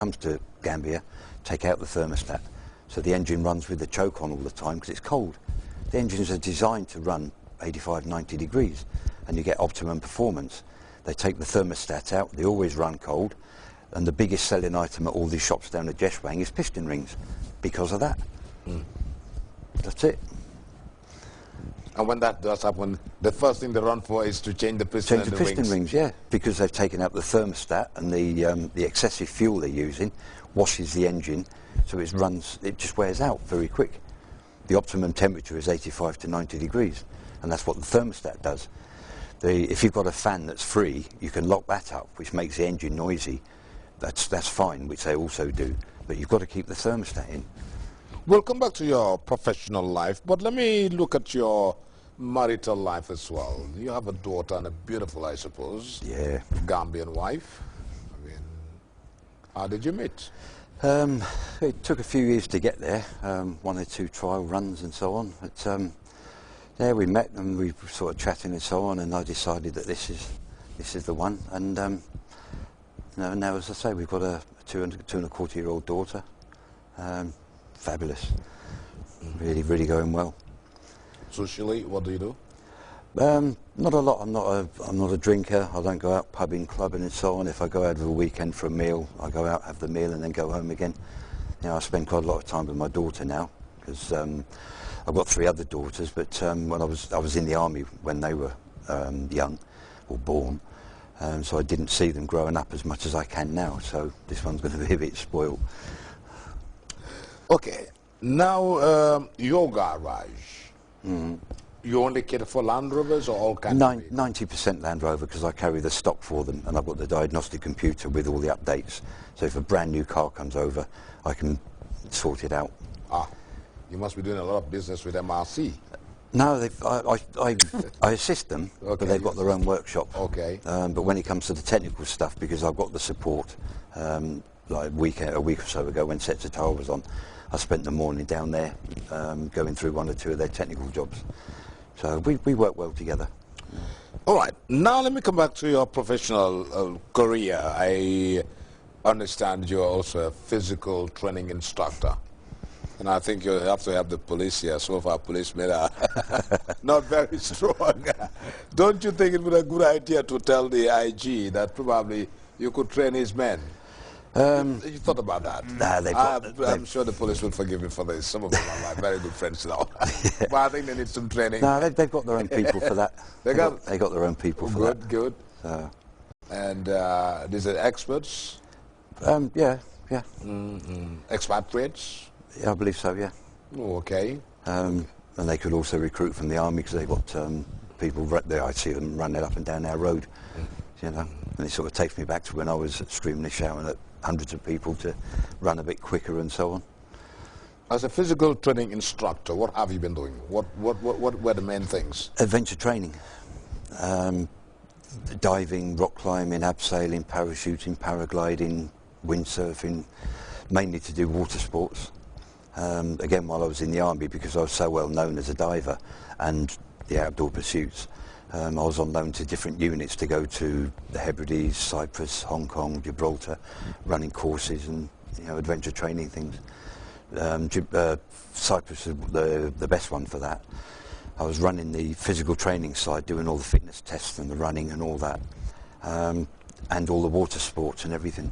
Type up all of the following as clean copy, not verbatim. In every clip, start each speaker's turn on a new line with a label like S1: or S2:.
S1: comes to Gambia, take out the thermostat. So the engine runs with the choke on all the time because it's cold. The engines are designed to run 85, 90 degrees and you get optimum performance. They take the thermostat out, they always run cold, and the biggest selling item at all these shops down at Jeshwang is piston rings because of that. That's it.
S2: And when that does happen, the first thing they run for is to change the piston
S1: Change the piston rings, yeah, because they've taken out the thermostat and the excessive fuel they're using washes the engine, so it just wears out very quick. The optimum temperature is 85 to 90 degrees, and that's what the thermostat does. If you've got a fan that's free, you can lock that up, which makes the engine noisy. That's fine, which they also do, but you've got to keep the thermostat in.
S2: We'll come back to your professional life, but let me look at your marital life as well. You have a daughter and a beautiful, I suppose, Gambian wife. I mean, how did you meet?
S1: It took a few years to get there, 1 or 2 trial runs and so on. But yeah, we met and we were sort of chatting and so on, and I decided that this is the one. And now, as I say, we've got a 2.25-year-old daughter. Fabulous. Really, really going well.
S2: Socially, what do you do?
S1: Not a lot. I'm not a drinker. I don't go out pubbing, clubbing and so on. If I go out of a weekend for a meal, I go out, have the meal and then go home again. I spend quite a lot of time with my daughter now because I've got 3 other daughters, but when I was in the army when they were young or born, so I didn't see them growing up as much as I can now, so this one's going to be a bit spoiled.
S2: Okay, now your garage, you only cater for Land Rovers or all kinds of vehicles?
S1: 90% Land Rover because I carry the stock for them and I've got the diagnostic computer with all the updates. So if a brand new car comes over, I can sort it out.
S2: Ah, you must be doing a lot of business with MRC.
S1: No, I assist them,
S2: Okay,
S1: but they've got their own workshop.
S2: Okay.
S1: But when it comes to the technical stuff, because I've got the support, like a week or so ago when Sets of Tile was on, I spent the morning down there going through 1 or 2 of their technical jobs. So we work well together.
S2: All right, now let me come back to your professional career. I understand you're also a physical training instructor. And I think you have to have the police here. So far, policemen are not very strong. Don't you think it would be a good idea to tell the IG that probably you could train his men? You thought about that?
S1: Nah,
S2: I'm sure the police will forgive me for this. Some of them are my very good friends now. But I think they need some training.
S1: No, they've got their own people for that. They got their own people for that.
S2: Good.
S1: So.
S2: And these are experts?
S1: Yeah.
S2: Expatriates?
S1: Yeah, I believe so, yeah.
S2: Oh, okay.
S1: And they could also recruit from the army because they've got people right there. I see them running up and down our road, and it sort of takes me back to when I was screaming and shouting at hundreds of people to run a bit quicker and so on.
S2: As a physical training instructor, what have you been doing? What were the main things?
S1: Adventure training, diving, rock climbing, abseiling, parachuting, paragliding, windsurfing, mainly to do water sports. Again, while I was in the army, because I was so well known as a diver and the outdoor pursuits, I was on loan to different units to go to the Hebrides, Cyprus, Hong Kong, Gibraltar, running courses and adventure training things. Cyprus is the best one for that. I was running the physical training side, doing all the fitness tests and the running and all that, and all the water sports and everything.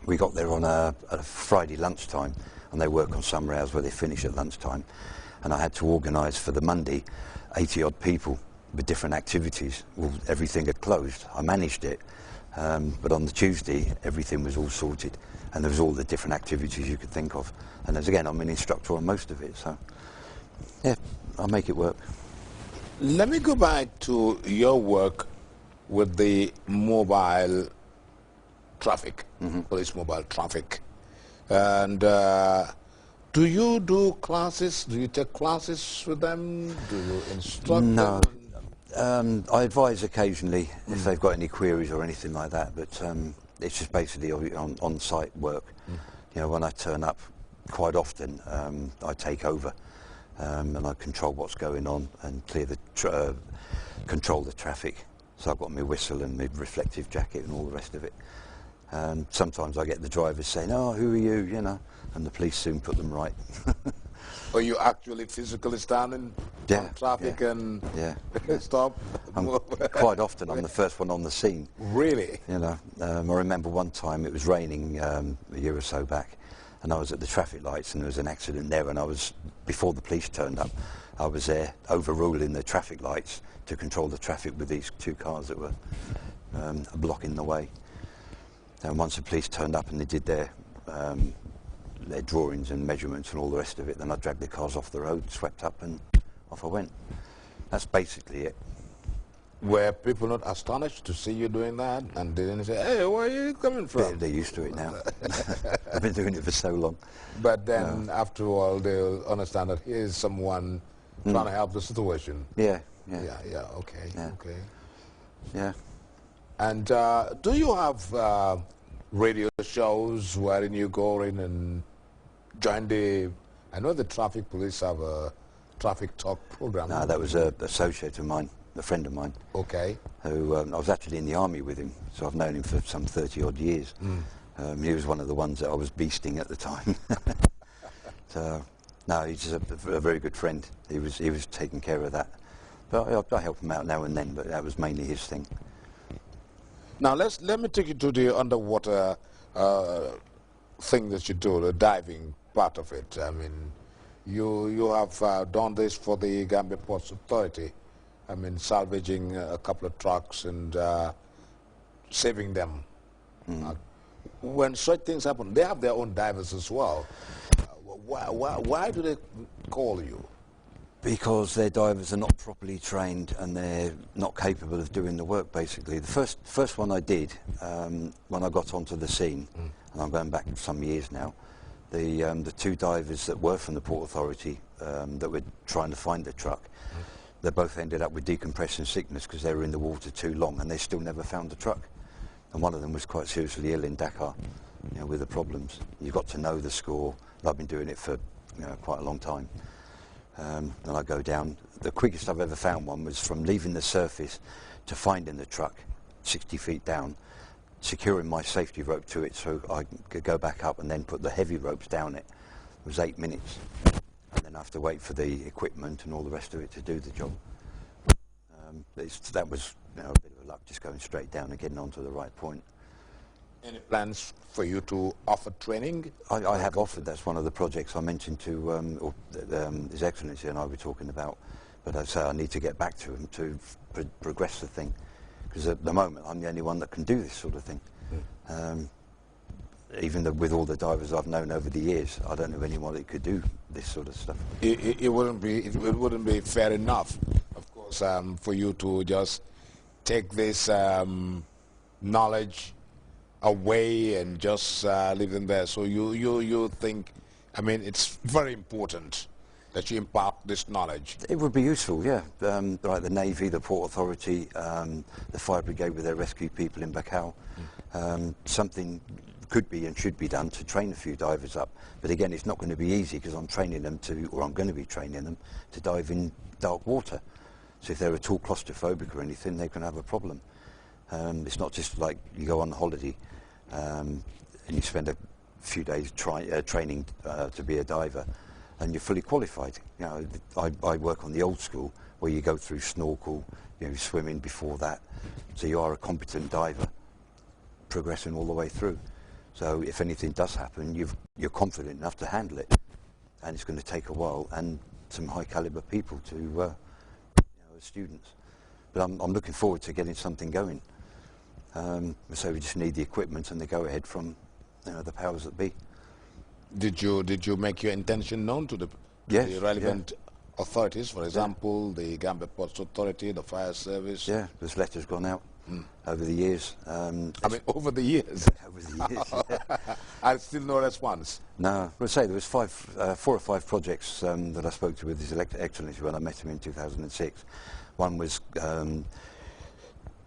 S1: We got there on a Friday lunchtime, and they work on summer hours where they finish at lunchtime, and I had to organise for the Monday 80-odd people with different activities. Well, everything had closed. I managed it, but on the Tuesday everything was all sorted, and there was all the different activities you could think of. And as again, I'm an instructor on most of it, so yeah, I'll make it work.
S2: Let me go back to your work with the mobile traffic, police mobile traffic. And do you do classes? Do you take classes with them? Do you instruct
S1: No.
S2: them?
S1: I advise occasionally if they've got any queries or anything like that, but it's just basically on-site work. When I turn up, quite often I take over and I control what's going on and control the traffic. So I've got my whistle and my reflective jacket and all the rest of it. And sometimes I get the drivers saying, "Oh, who are you?" You know, and the police soon put them right.
S2: Are you actually physically standing
S1: Yeah,
S2: on traffic
S1: yeah,
S2: and
S1: yeah.
S2: stop?
S1: Quite often I'm the first one on the scene.
S2: Really?
S1: You know, I remember one time it was raining a year or so back, and I was at the traffic lights and there was an accident there, and I was, before the police turned up, I was there overruling the traffic lights to control the traffic with these two cars that were blocking the way. And once the police turned up and they did their drawings and measurements and all the rest of it, then I dragged the cars off the road, swept up, and off I went. That's basically it.
S2: Were people not astonished to see you doing that, and they didn't say, "Hey, where are you coming from?"
S1: They're used to it now. I've been doing it for so long.
S2: But then, after all, they'll understand that here's someone trying to help the situation.
S1: Yeah,
S2: Okay,
S1: Yeah.
S2: okay.
S1: yeah.
S2: And do you have radio shows wherein you go in and join the? I know the traffic police have a traffic talk program.
S1: No, that was an associate of mine, a friend of mine,
S2: Okay.
S1: who I was actually in the army with him, so I've known him for some 30-odd years. He was one of the ones that I was beasting at the time. So, no, he's just a very good friend. He was taking care of that. But I help him out now and then, but that was mainly his thing.
S2: Now let me take you to the underwater thing that you do, the diving part of it. I mean, you have done this for the Gambia Ports Authority. I mean, salvaging a couple of trucks and saving them. When such things happen, they have their own divers as well. Why do they call you?
S1: Because their divers are not properly trained and they're not capable of doing the work, basically. The first one I did, when I got onto the scene, and I'm going back some years now, the two divers that were from the Port Authority that were trying to find the truck, they both ended up with decompression sickness because they were in the water too long and they still never found the truck. And one of them was quite seriously ill in Dakar, you know, with the problems. You've got to know the score. I've been doing it for quite a long time. And I go down. The quickest I've ever found one was from leaving the surface to finding the truck 60 feet down, securing my safety rope to it so I could go back up and then put the heavy ropes down it. It was 8 minutes. And then I have to wait for the equipment and all the rest of it to do the job. That was a bit of luck, just going straight down and getting onto the right point.
S2: Any plans for you to offer training?
S1: I have offered. That's one of the projects I mentioned to His Excellency and I were talking about. But I say I need to get back to him to progress the thing, because at the moment I'm the only one that can do this sort of thing. Even with all the divers I've known over the years, I don't know anyone that could do this sort of stuff.
S2: It wouldn't be fair enough, of course, for you to just take this knowledge away and just leave them there. So you think, I mean, it's very important that you impart this knowledge.
S1: It would be useful, yeah. Like the Navy, the Port Authority, the Fire Brigade with their rescue people in Bacau. Something could be and should be done to train a few divers up. But again, it's not going to be easy because I'm training them I'm going to be training them to dive in dark water. So if they're at all claustrophobic or anything, they can have a problem. It's not just like you go on holiday and you spend a few days training to be a diver and you're fully qualified. You know, I work on the old school where you go through snorkel, swimming before that. So you are a competent diver progressing all the way through. So if anything does happen, you're confident enough to handle it. And it's going to take a while and some high caliber people to as students. But I'm looking forward to getting something going. So we just need the equipment and the go-ahead from the powers that be.
S2: Did you make your intention known to the relevant authorities? For example, the Gambia Ports Authority, the Fire Service.
S1: Yeah, there's letters gone out over the years.
S2: I mean, over the years.
S1: Over the years. Yeah.
S2: And still no response.
S1: No, we'll say there was 4 or 5 projects that I spoke to with His Excellency when I met him in 2006. One was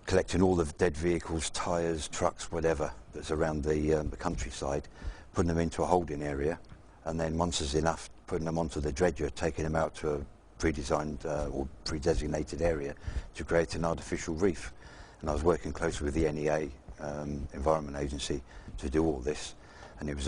S1: collecting all the dead vehicles, tyres, trucks, whatever that's around the countryside, putting them into a holding area, and then once there's enough, putting them onto the dredger, taking them out to a pre-designed or pre-designated area to create an artificial reef. And I was working closely with the NEA Environment Agency to do all this, and it was a